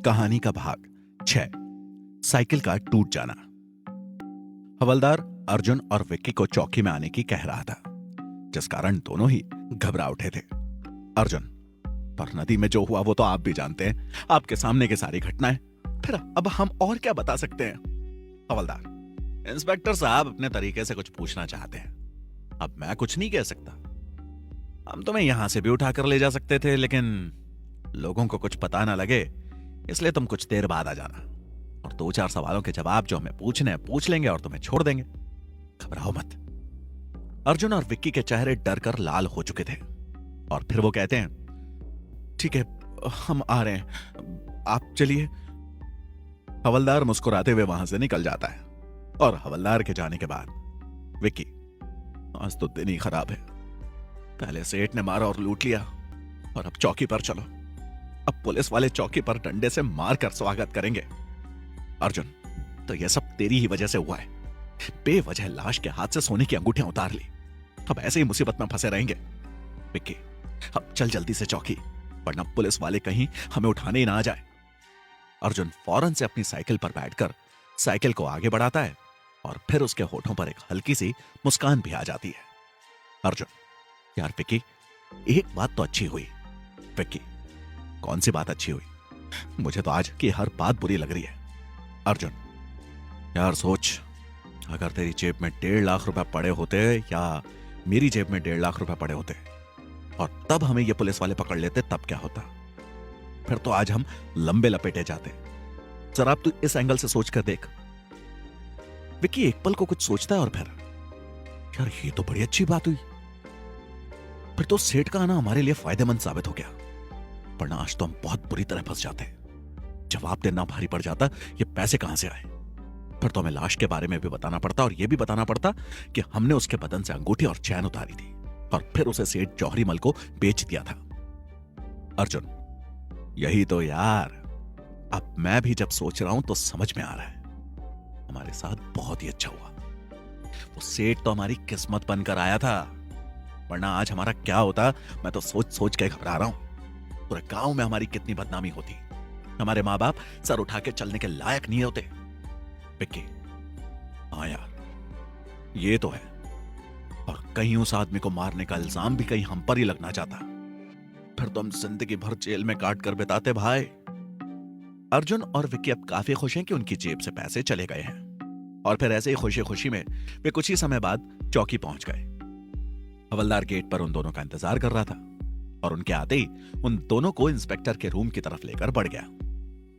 कहानी का भाग 6। साइकिल का टूट जाना। हवलदार अर्जुन और विक्की को चौकी में आने की कह रहा था, जिस कारण दोनों ही घबरा उठे थे। अर्जुन, पर नदी में जो हुआ वो तो आप भी जानते हैं, आपके सामने की सारी घटनाएं, फिर अब हम और क्या बता सकते हैं? हवलदार, इंस्पेक्टर साहब अपने तरीके से कुछ पूछना चाहते हैं, अब मैं कुछ नहीं कह सकता। हम तुम्हें यहां से भी उठाकर ले जा सकते थे, लेकिन लोगों को कुछ पता ना लगे, इसलिए तुम कुछ देर बाद आ जाना और 2-4 सवालों के जवाब जो हमें पूछने हैं पूछ लेंगे और तुम्हें छोड़ देंगे। घबराओ मत। अर्जुन और विक्की के चेहरे डर कर लाल हो चुके थे और फिर वो कहते हैं, ठीक है, हम आ रहे हैं, आप चलिए। हवलदार मुस्कुराते हुए वहां से निकल जाता है और हवलदार के जाने के बाद विक्की, आज तो दिन ही खराब है। पहले सेठ ने मारा और लूट लिया और अब चौकी पर चलो। अब पुलिस वाले चौकी पर डंडे से मारकर स्वागत करेंगे। अर्जुन, तो यह सब तेरी ही वजह से हुआ है। बेवजह लाश के हाथ से सोने की अंगूठियां उतार ली, अब ऐसे ही मुसीबत में फंसे रहेंगे। विक्की, अब चल जल्दी से चौकी, वरना पुलिस वाले कहीं हमें उठाने ही ना आ जाए। अर्जुन फौरन से अपनी साइकिल पर बैठकर साइकिल को आगे बढ़ाता है और फिर उसके होठों पर एक हल्की सी मुस्कान भी आ जाती है। अर्जुन, यार विक्की, एक बात तो अच्छी हुई। विक्की, कौन सी बात अच्छी हुई? मुझे तो आज की हर बात बुरी लग रही है। अर्जुन, यार सोच, अगर तेरी जेब में 1.5 लाख रुपए पड़े होते या मेरी जेब में 1.5 लाख रुपए पड़े होते और तब हमें ये पुलिस वाले पकड़ लेते, तब क्या होता? फिर तो आज हम लंबे लपेटे जाते। जरा अब तू इस एंगल से सोच कर देख। विक्की एक पल को कुछ सोचता है और फिर, यार ये तो बड़ी अच्छी बात हुई। फिर तो सेठ का आना हमारे लिए फायदेमंद साबित हो गया, वरना आज तो हम बहुत बुरी तरह फंस जाते। जवाब देना भारी पड़ जाता, ये पैसे कहां से आए? फिर तो हमें लाश के बारे में भी बताना पड़ता और यह भी बताना पड़ता कि हमने उसके बदन से अंगूठी और चैन उतारी थी और फिर उसे सेठ जौहरी मल को बेच दिया था। अर्जुन, यही तो यार, अब मैं भी जब सोच रहा हूं तो समझ में आ रहा है, हमारे साथ बहुत ही अच्छा हुआ। वो सेठ तो हमारी किस्मत बनकर आया था, वरना आज हमारा क्या होता, मैं तो सोच सोच के घबरा रहा हूं। पूरे गांव में हमारी कितनी बदनामी होती, हमारे माँ बाप सर उठा के चलने के लायक नहीं होते। विक्की, हाँ यार, ये तो है। और कहीं उस आदमी को मारने का इल्जाम भी कहीं हम पर ही लगना चाहता, फिर तो हम जिंदगी भर जेल में काट कर बिताते भाई। अर्जुन और विक्की अब काफी खुश हैं कि उनकी जेब से पैसे चले गए हैं और फिर ऐसे ही खुशी खुशी में वे कुछ ही समय बाद चौकी पहुंच गए। हवलदार गेट पर उन दोनों का इंतजार कर रहा था और उनके आते ही उन दोनों को इंस्पेक्टर के रूम की तरफ लेकर बढ़ गया।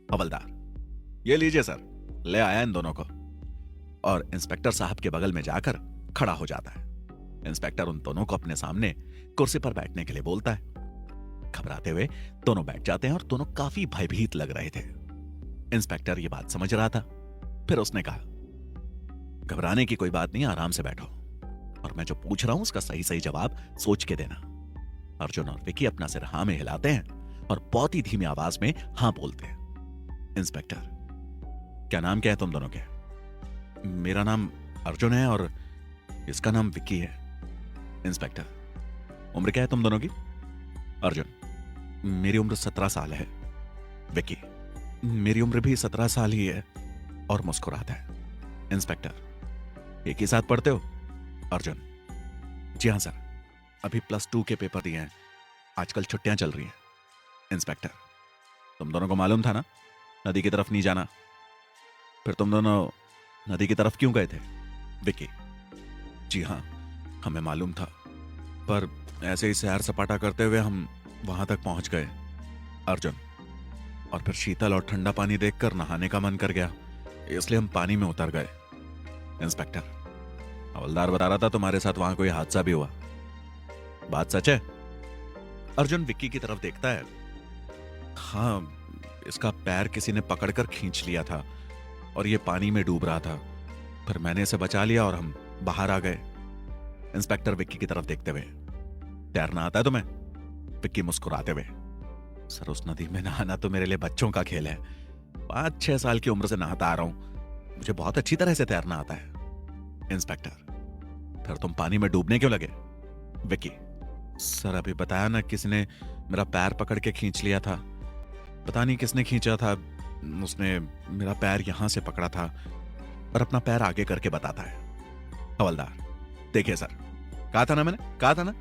हवलदार, ये लीजिए सर, ले आया इन दोनों को, और इंस्पेक्टर साहब के बगल में जाकर खड़ा हो जाता है। इंस्पेक्टर उन दोनों को अपने सामने कुर्सी पर बैठने के लिए बोलता है। घबराते हुए दोनों बैठ जाते हैं और दोनों काफी भयभीत लग रहे थे। इंस्पेक्टर ये बात समझ रहा था, फिर उसने कहा, घबराने की कोई बात नहीं, आराम से बैठो और मैं जो पूछ रहा हूं उसका सही सही जवाब सोच के देना। अर्जुन और विक्की अपना सिर हां में हिलाते हैं और बहुत ही धीमी आवाज में हां बोलते हैं। इंस्पेक्टर, क्या नाम क्या है तुम दोनों के? मेरा नाम अर्जुन है और इसका नाम विक्की है। इंस्पेक्टर, उम्र क्या है तुम दोनों की? अर्जुन, मेरी उम्र 17 साल है। विक्की, मेरी उम्र भी 17 साल ही है, और मुस्कुराता है। इंस्पेक्टर, एक ही साथ पढ़ते हो? अर्जुन, जी हां सर, अभी +2 के पेपर दिए हैं, आजकल छुट्टियां चल रही हैं। इंस्पेक्टर, तुम दोनों को मालूम था ना नदी की तरफ नहीं जाना, फिर तुम दोनों नदी की तरफ क्यों गए थे? विक्की, जी हां, हमें मालूम था, पर ऐसे ही सैर सपाटा करते हुए हम वहां तक पहुंच गए। अर्जुन, और फिर शीतल और ठंडा पानी देखकर नहाने का मन कर गया, इसलिए हम पानी में उतर गए। इंस्पेक्टर, हवलदार बता रहा था तुम्हारे साथ वहां कोई हादसा भी हुआ, बात सच है? अर्जुन विक्की की तरफ देखता है। हाँ, इसका पैर किसी ने पकड़कर खींच लिया था और ये पानी में डूब रहा था, फिर मैंने इसे बचा लिया और हम बाहर आ गए। इंस्पेक्टर विक्की की तरफ देखते हुए, तैरना आता है तुम्हें? विक्की मुस्कुराते हुए, सर उस नदी में नहाना तो मेरे लिए बच्चों का खेल है, 5-6 साल की उम्र से नहाता आ रहा हूं, मुझे बहुत अच्छी तरह से तैरना आता है। इंस्पेक्टर, फिर तुम पानी में डूबने क्यों लगे? विक्की, सर अभी बताया ना, किसी ने मेरा पैर पकड़ के खींच लिया था, पता नहीं किसने खींचा था, उसने मेरा पैर यहां से पकड़ा था और अपना पैर आगे करके बताता है। हवलदार, देखिए सर, कहा था ना मैंने, कहा था ना,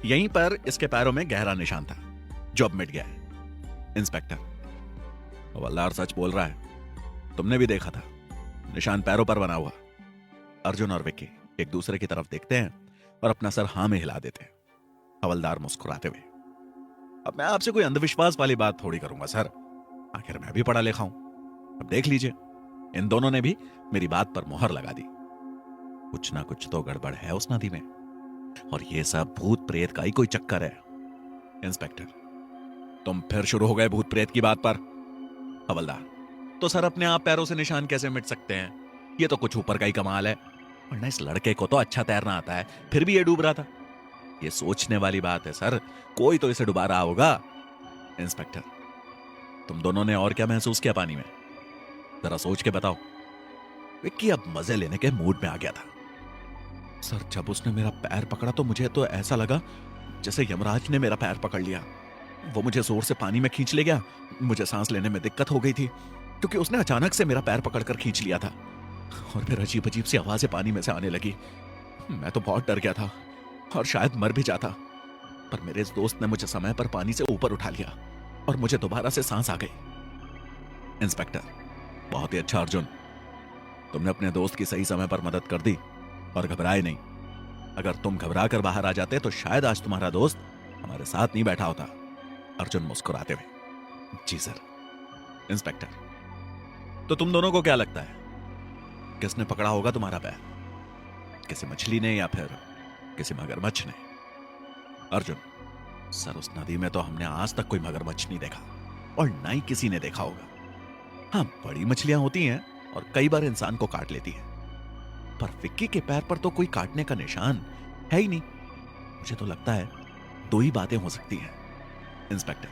यहीं पर इसके पैरों में गहरा निशान था जो अब मिट गया है। इंस्पेक्टर, हवलदार सच बोल रहा है, तुमने भी देखा था निशान पैरों पर बना हुआ। अर्जुन और विक्की एक दूसरे की तरफ देखते हैं और अपना सर हां में हिला देते हैं, हवलदार मुस्कुराते हुए। अब मैं आपसे कोई अंधविश्वास वाली बात थोड़ी करूंगा सर, आखिर मैं भी पढ़ा लिखा हूं। अब देख लीजिए, इन दोनों ने भी मेरी बात पर मोहर लगा दी। कुछ ना कुछ तो गड़बड़ है उस नदी में, और ये सब भूत प्रेत का ही कोई चक्कर है। इंस्पेक्टर, तुम फिर शुरू हो गए भूत प्रेत की बात पर। हवलदार, तो सर अपने आप पैरों से निशान कैसे मिट सकते हैं? ये तो कुछ ऊपर का ही कमाल है, वरना इस लड़के को तो अच्छा तैरना आता है, फिर भी ये डूब रहा था। ये सोचने वाली बात है सर, कोई तो इसे डुबा रहा होगा। इंस्पेक्टर, तुम दोनों ने और क्या महसूस किया पानी में, जरा सोच के बताओ। विक्की अब मजे लेने के मूड में आ गया था। सर, जब उसने मेरा पैर पकड़ा तो मुझे तो ऐसा लगा जैसे यमराज ने मेरा पैर पकड़ लिया। वो मुझे जोर से पानी में खींच ले गया। मुझे सांस लेने में दिक्कत हो गई थी क्योंकि उसने अचानक से मेरा पैर पकड़कर खींच लिया था, और फिर अजीब अजीब सी आवाजें पानी में से आने लगी। मैं तो बहुत डर गया था और शायद मर भी जाता, पर मेरे इस दोस्त ने मुझे समय पर पानी से ऊपर उठा लिया और मुझे दोबारा से सांस आ गई। इंस्पेक्टर, बहुत ही अच्छा अर्जुन, तुमने अपने दोस्त की सही समय पर मदद कर दी और घबराए नहीं। अगर तुम घबरा कर बाहर आ जाते तो शायद आज तुम्हारा दोस्त हमारे साथ नहीं बैठा होता। अर्जुन मुस्कुराते हुए, जी सर। इंस्पेक्टर, तो तुम दोनों को क्या लगता है, किसने पकड़ा होगा तुम्हारा पैर? किसी मछली ने या फिर किसी मगरमच्छ ने? अर्जुन, सर उस नदी में तो हमने आज तक कोई मगरमच्छ नहीं देखा और ना ही किसी ने देखा होगा। हाँ, बड़ी मछलियां होती हैं और कई बार इंसान को काट लेती है, पर विक्की के पैर पर तो कोई काटने का निशान है ही नहीं। मुझे तो लगता है दो ही बातें हो सकती हैं। इंस्पेक्टर,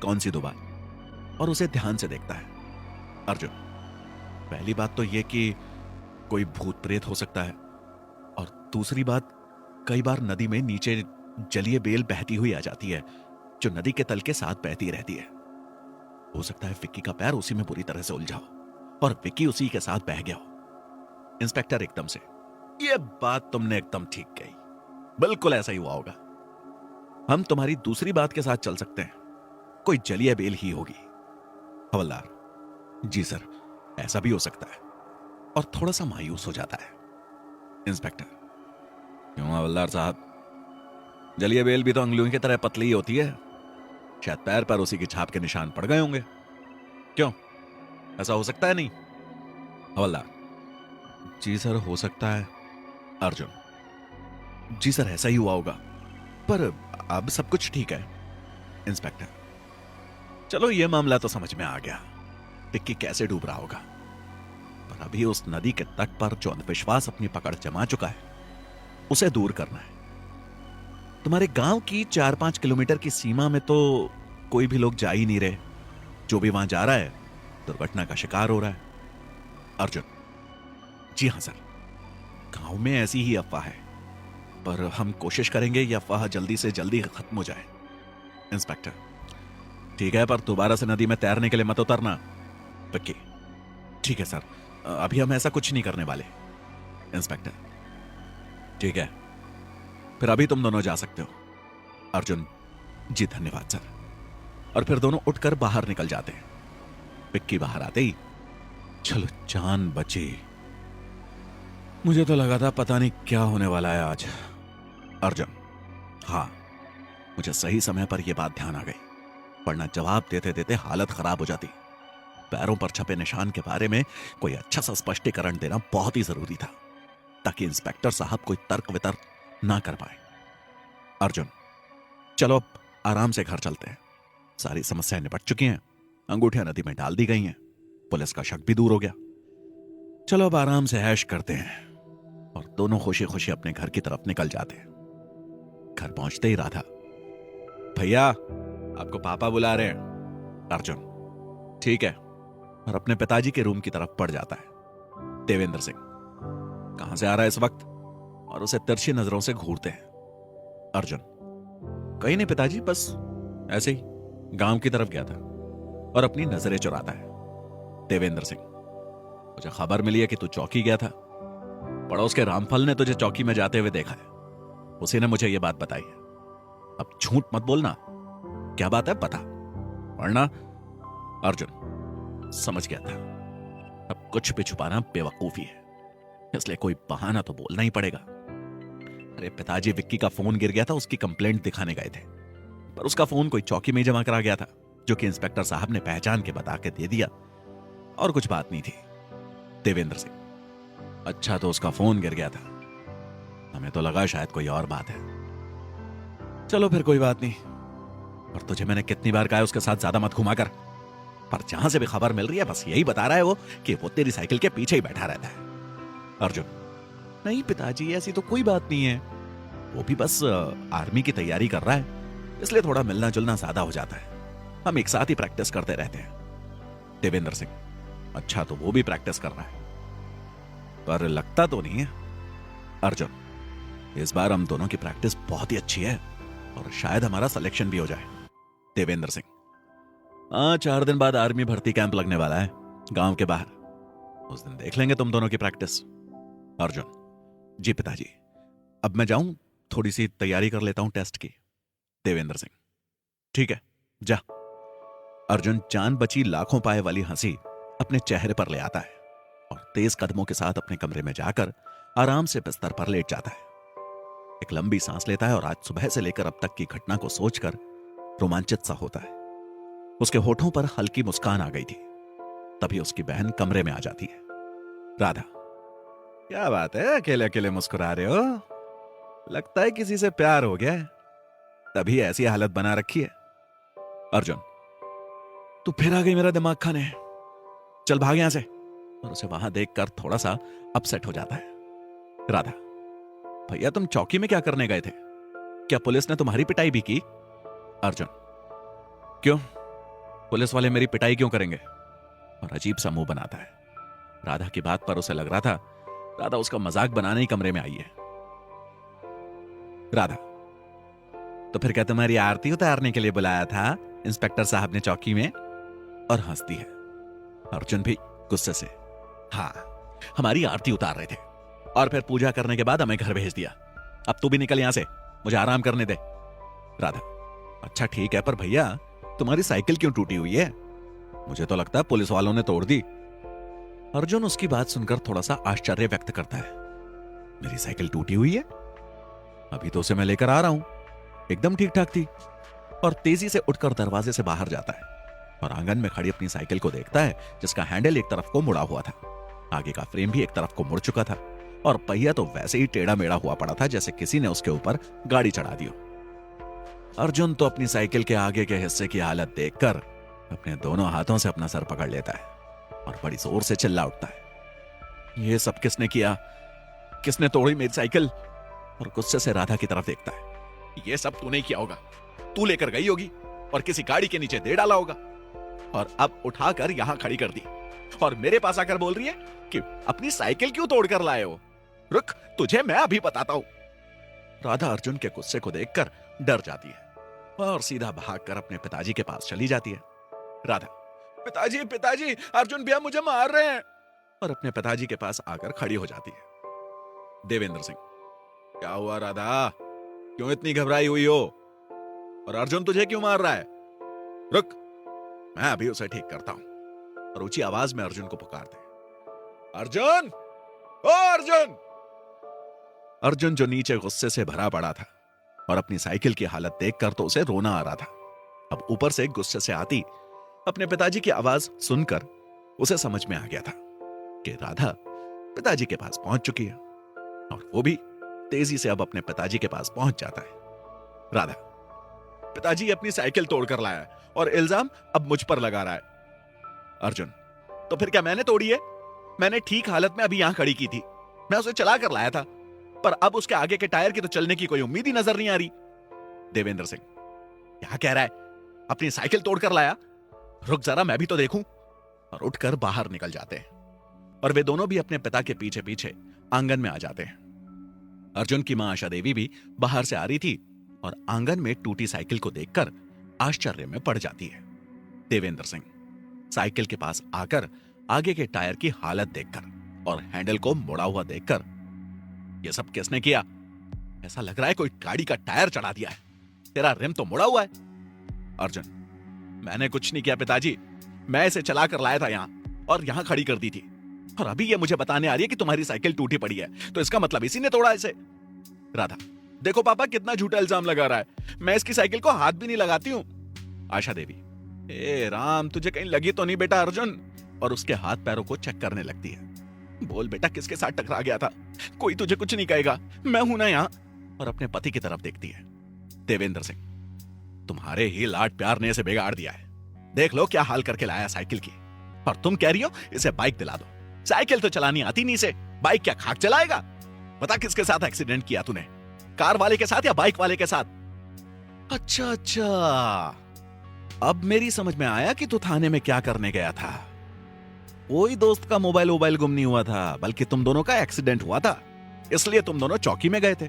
कौन सी दो बात? और उसे ध्यान से देखता है। अर्जुन, पहली बात तो यह कि कोई भूत प्रेत हो सकता है, और दूसरी बात, कई बार नदी में नीचे जलीय बेल बहती हुई आ जाती है जो नदी के तल के साथ बहती रहती है। हो सकता है विक्की का पैर उसी में बुरी तरह से उलझा हो और विक्की उसी के साथ बह गया हो। इंस्पेक्टर एकदम से, यह बात तुमने एकदम ठीक कही, बिल्कुल ऐसा ही हुआ होगा। हम तुम्हारी दूसरी बात के साथ चल सकते हैं, कोई जलीय बेल ही होगी। हवलदार, जी सर, ऐसा भी हो सकता है, और थोड़ा सा मायूस हो जाता है। इंस्पेक्टर, क्यों हवलदार साहब? जलीय बेल भी तो अंगुलियों की तरह पतली ही होती है, शायद पैर पर उसी की छाप के निशान पड़ गए होंगे। क्यों, ऐसा हो सकता है नहीं? हवलदार, जी सर, हो सकता है। अर्जुन, जी सर, ऐसा ही हुआ होगा, पर अब सब कुछ ठीक है। इंस्पेक्टर, चलो ये मामला तो समझ में आ गया, विक्की कैसे डूब रहा होगा, पर अभी उस नदी के तट पर जो अंधविश्वास अपनी पकड़ जमा चुका है उसे दूर करना है। तुम्हारे गांव की 4-5 किलोमीटर की सीमा में तो कोई भी लोग जा ही नहीं रहे। जो भी वहां जा रहा है दुर्घटना का शिकार हो रहा है। अर्जुन, जी हां सर, गांव में ऐसी ही अफवाह है, पर हम कोशिश करेंगे ये अफवाह जल्दी से जल्दी खत्म हो जाए। इंस्पेक्टर, ठीक है, पर दोबारा से नदी में तैरने के लिए मत उतरना। विक्की, ठीक है सर, अभी हम ऐसा कुछ नहीं करने वाले। इंस्पेक्टर, ठीक है, फिर अभी तुम दोनों जा सकते हो। अर्जुन, जी धन्यवाद सर। और फिर दोनों उठकर बाहर निकल जाते हैं। विक्की बाहर आते ही, चलो जान बची, मुझे तो लगा था पता नहीं क्या होने वाला है आज। अर्जुन, हाँ, मुझे सही समय पर यह बात ध्यान आ गई, वरना जवाब देते देते हालत खराब हो जाती। पैरों पर छपे निशान के बारे में कोई अच्छा सा स्पष्टीकरण देना बहुत ही जरूरी था, ताकि इंस्पेक्टर साहब कोई तर्क वितर्क ना कर पाए। अर्जुन, चलो अब आराम से घर चलते हैं, सारी समस्याएं निपट चुकी हैं, अंगूठियां नदी में डाल दी गई हैं, पुलिस का शक भी दूर हो गया। चलो अब आराम से ऐश करते हैं। और दोनों खुशी खुशी अपने घर की तरफ निकल जाते हैं। घर पहुंचते ही राधा, भैया आपको पापा बुला रहे हैं। अर्जुन, ठीक है, और अपने पिताजी के रूम की तरफ बढ़ जाता है। देवेंद्र सिंह, कहां से आ रहा है इस वक्त? और उसे तिरछी नजरों से घूरते हैं। अर्जुन, कहीं नहीं पिताजी, बस ऐसे ही गांव की तरफ गया था। और अपनी नजरें चुराता है। देवेंद्र सिंह, मुझे खबर मिली है कि तू चौकी गया था। पड़ोस के रामफल ने तुझे चौकी में जाते हुए देखा है। उसी ने मुझे यह बात बताई है। अब झूठ मत बोलना, क्या बात है बता, वरना। अर्जुन, समझ गया था, अब कुछ भी छुपाना बेवकूफी है, इसलिए कोई बहाना तो बोलना ही पड़ेगा। अरे पिताजी विक्की का फोन गिर गया था, उसकी कंप्लेंट दिखाने गए थे, पर उसका फोन कोई चौकी में जमा करा गया था, जो कि इंस्पेक्टर साहब ने पहचान के बता के दे दिया, और कुछ बात नहीं थी। देवेंद्र सिंह, अच्छा तो उसका फोन गिर गया था, हमें तो लगा शायद कोई और बात है। चलो फिर कोई बात नहीं, और तुझे मैंने कितनी बार कहा है उसके साथ ज्यादा मत घुमा कर, पर जहां से भी खबर मिल रही है बस यही बता रहा है वो कि वो तेरी साइकिल के पीछे ही बैठा रहता है। अर्जुन, नहीं पिताजी ऐसी तो कोई बात नहीं है, वो भी बस आर्मी की तैयारी कर रहा है, इसलिए थोड़ा मिलना जुलना ज्यादा हो जाता है, हम एक साथ ही प्रैक्टिस करते रहते हैं। देवेंद्र सिंह, अच्छा तो वो भी प्रैक्टिस कर रहा है, पर लगता तो नहीं है। अर्जुन, इस बार हम दोनों की प्रैक्टिस बहुत ही अच्छी है और शायद हमारा सिलेक्शन भी हो जाए। देवेंद्र सिंह, हाँ 4 दिन बाद आर्मी भर्ती कैंप लगने वाला है गांव के बाहर, उस दिन देख लेंगे तुम दोनों की प्रैक्टिस। अर्जुन, जी पिताजी, अब मैं जाऊं, थोड़ी सी तैयारी कर लेता हूं टेस्ट की। देवेंद्र सिंह, ठीक है जा। अर्जुन जान बची लाखों पाए वाली हंसी अपने चेहरे पर ले आता है और तेज कदमों के साथ अपने कमरे में जाकर आराम से बिस्तर पर लेट जाता है। एक लंबी सांस लेता है और आज सुबह से लेकर अब तक की घटना को सोचकर रोमांचित सा होता है। उसके होठों पर हल्की मुस्कान आ गई थी, तभी उसकी बहन कमरे में आ जाती है। राधा, क्या बात है, अकेले अकेले मुस्कुरा रहे हो? लगता है किसी से प्यार हो गया है, तभी ऐसी हालत बना रखी है। अर्जुन, तू फिर आ गई मेरा दिमाग खाने, चल भाग यहां से, और उसे वहां देखकर थोड़ा सा अपसेट हो जाता है। राधा, भैया तुम चौकी में क्या करने गए थे? क्या पुलिस ने तुम्हारी पिटाई भी की? अर्जुन, क्यों, पुलिस वाले मेरी पिटाई क्यों करेंगे? और अजीब सा मुंह बनाता है। राधा की बात पर उसे लग रहा था राधा उसका मजाक बनाने ही कमरे में आई है। राधा, तो फिर क्या तुम्हारी आरती उतारने के लिए बुलाया था इंस्पेक्टर साहब ने चौकी में? और हंसती है। अर्जुन भी गुस्से से, हाँ हमारी आरती उतार रहे थे और फिर पूजा करने के बाद हमें घर भेज दिया, अब तू भी निकल यहां से, मुझे आराम करने दे। राधा, अच्छा ठीक है, पर भैया तुम्हारी साइकिल क्यों टूटी हुई है? मुझे तो लगता है पुलिस वालों ने तोड़ दी। अर्जुन उसकी बात सुनकर थोड़ा सा आश्चर्य व्यक्त करता है। मेरी साइकिल टूटी हुई है? अभी तो उसे मैं लेकर आ रहा हूं, एकदम ठीक ठाक थी। और तेजी से उठकर दरवाजे से बाहर जाता है और आंगन में खड़ी अपनी साइकिल को देखता है, जिसका हैंडल एक तरफ को मुड़ा हुआ था, आगे का फ्रेम भी एक तरफ को मुड़ चुका था और पहिया तो वैसे ही टेढ़ा मेढ़ा हुआ पड़ा था जैसे किसी ने उसके ऊपर गाड़ी चढ़ा दी हो। अर्जुन तो अपनी साइकिल के आगे के हिस्से की हालत देखकर अपने दोनों हाथों से अपना सर पकड़ लेता है और बड़ी जोर से चिल्ला उठता है, ये सब किसने किया? किसने तोड़ी मेरी साइकिल? और गुस्से से राधा की तरफ देखता है, ये सब तूने किया होगा, तू लेकर गई होगी और किसी गाड़ी के नीचे दे डाला होगा और अब उठाकर यहां खड़ी कर दी और मेरे पास आकर बोल रही है कि अपनी साइकिल क्यों तोड़कर लाए हो? रुक, तुझे मैं अभी बताता हूं। राधा अर्जुन के गुस्से को देखकर डर जाती है और सीधा भागकर अपने पिताजी के पास चली जाती है। राधा, पिताजी पिताजी, अर्जुन भैया मुझे मार रहे हैं, और अपने पिताजी के पास आकर खड़ी हो जाती है। देवेंद्र सिंह, क्या हुआ राधा, क्यों इतनी घबराई हुई हो? और अर्जुन तुझे क्यों मार रहा है? रुक, मैं अभी उसे ठीक करता हूं। और ऊंची आवाज में अर्जुन को पुकारते, अर्जुन, ओ अर्जुन! अर्जुन जो नीचे गुस्से से भरा पड़ा था और अपनी साइकिल की हालत देखकर तो उसे रोना आ रहा था, अब ऊपर से गुस्से से आती अपने पिताजी की आवाज सुनकर उसे समझ में आ गया था कि राधा पिताजी के पास पहुंच चुकी है और वो भी तेजी से अब अपने पिताजी के पास पहुंच जाता है। राधा, पिताजी अपनी साइकिल तोड़कर लाया है और इल्जाम अब मुझ पर लगा रहा है। अर्जुन, तो फिर क्या मैंने तोड़ी है? मैंने ठीक हालत में अभी यहां खड़ी की थी, मैं उसे चला कर लाया था, पर अब उसके आगे के टायर की तो चलने की कोई उम्मीद ही नजर नहीं आ रही। देवेंद्र सिंह, क्या कह रहा है, अपनी साइकिल तोड़कर लाया? रुक जरा मैं भी तो देखूं। और उठकर बाहर निकल जाते हैं और वे दोनों भी अपने पिता के पीछे पीछे आंगन में आ जाते हैं। अर्जुन की मां आशा देवी भी बाहर से आ रही थी और आंगन में टूटी साइकिल को देखकर आश्चर्य में पड़ जाती है। देवेंद्र सिंह साइकिल के पास आकर आगे के टायर की हालत देखकर और हैंडल को मुड़ा हुआ देखकर, यह सब किसने किया? ऐसा लग रहा है कोई गाड़ी का टायर चढ़ा दिया है। तेरा रिम तो मुड़ा हुआ है। अर्जुन, मैंने कुछ नहीं किया पिताजी, मैं इसे चला कर लाया था यहां और यहां खड़ी कर दी थी, और अभी ये मुझे बताने आ रही है कि तुम्हारी साइकिल टूटी पड़ी है, तो इसका मतलब इसी ने तोड़ा इसे। राधा, देखो पापा कितना झूठा इल्जाम लगा रहा है, मैं इसकी साइकिल को हाथ भी नहीं लगाती हूं। आशा देवी, ए राम, तुझे कहीं लगी तो नहीं बेटा अर्जुन? और उसके हाथ पैरों को चेक करने लगती है। बोल बेटा, किसके साथ टकरा गया था? कोई तुझे कुछ नहीं कहेगा, मैं हूं ना यहां। और अपने पति की तरफ देखती है। देवेंद्र सिंह, तुम्हारे ही लाड प्यार ने इसे बिगाड़ दिया है। देख लो क्या हाल करके लाया साइकिल की, और तुम कह रही हो इसे बाइक दिला दो। साइकिल तो चलानी आती नहीं इसे, बाइक क्या खाक चलाएगा? बता किसके साथ एक्सीडेंट किया तूने, कार वाले के साथ या बाइक वाले के साथ? अच्छा अच्छा, अब मेरी समझ में आया कि तू थाने में क्या करने गया था। कोई दोस्त का मोबाइल गुम नहीं हुआ था, बल्कि तुम दोनों का एक्सीडेंट हुआ था, इसलिए तुम दोनों चौकी में गए थे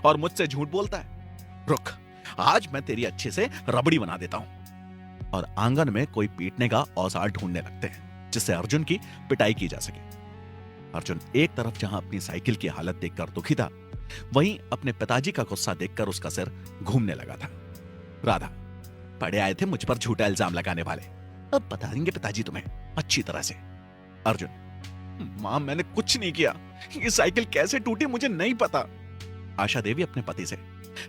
और मुझसे झूठ बोलता है। रुक, आज मैं तेरी अच्छे से रबड़ी बना देता हूं। और आंगन में कोई पीटने का औजार ढूंढने लगते हैं जिससे अर्जुन की पिटाई की जा सके। अर्जुन एक तरफ जहां अपनी साइकिल की हालत देखकर दुखी था, वहीं अपने पिताजी का गुस्सा देखकर उसका सिर घूमने लगा था। राधा, पड़े आए थे मुझ पर झूठा इल्जाम लगाने वाले, अब बता देंगे पिताजी तुम्हें अच्छी तरह से। अर्जुन, मां मैंने कुछ नहीं किया, ये साइकिल कैसे टूटी मुझे नहीं पता। आशा देवी अपने पति से,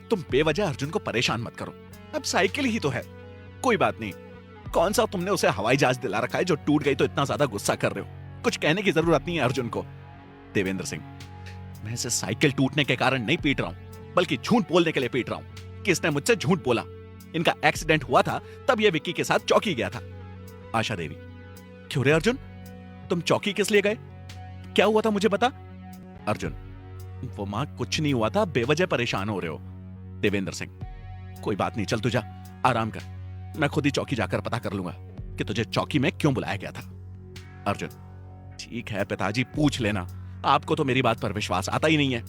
तुम बेवजह अर्जुन को परेशान मत करो, अब साइकिल ही तो है, कोई बात नहीं। कौन सा तुमने उसे हवाई जहाज दिला रखा है जो टूट गई तो इतना ज्यादा गुस्सा कर रहे हो? कुछ कहने की जरूरत नहीं है अर्जुन को। देवेंद्र सिंह, मैं इसे साइकिल टूटने के कारण नहीं पीट रहा हूं, बल्कि झूठ बोलने के लिए पीट रहा हूं कि इसने मुझसे झूठ बोला। इनका एक्सीडेंट हुआ था तब ये विक्की के साथ चौकी गया था। आशा देवी, क्यों रे अर्जुन, तुम चौकी किस लिए गए? क्या हुआ था मुझे बता। अर्जुन, वो मां कुछ नहीं हुआ था, बेवजह परेशान हो रहे हो। देवेंद्र सिंह, कोई बात नहीं, चल तू जा, आराम कर, मैं खुद ही चौकी जाकर पता कर लूंगा कि तुझे चौकी में क्यों बुलाया गया था। अर्जुन, ठीक है पिताजी, पूछ लेना, आपको तो मेरी बात पर विश्वास आता ही नहीं है,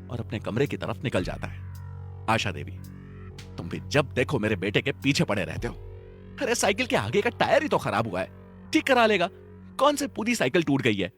और अपने कमरे की तरफ निकल जाता है। आशा देवी, तुम भी जब देखो मेरे बेटे के पीछे पड़े रहते हो। अरे साइकिल के आगे का टायर ही तो खराब हुआ है, ठीक करा लेगा। कौन से पूरी साइकिल टूट गई है,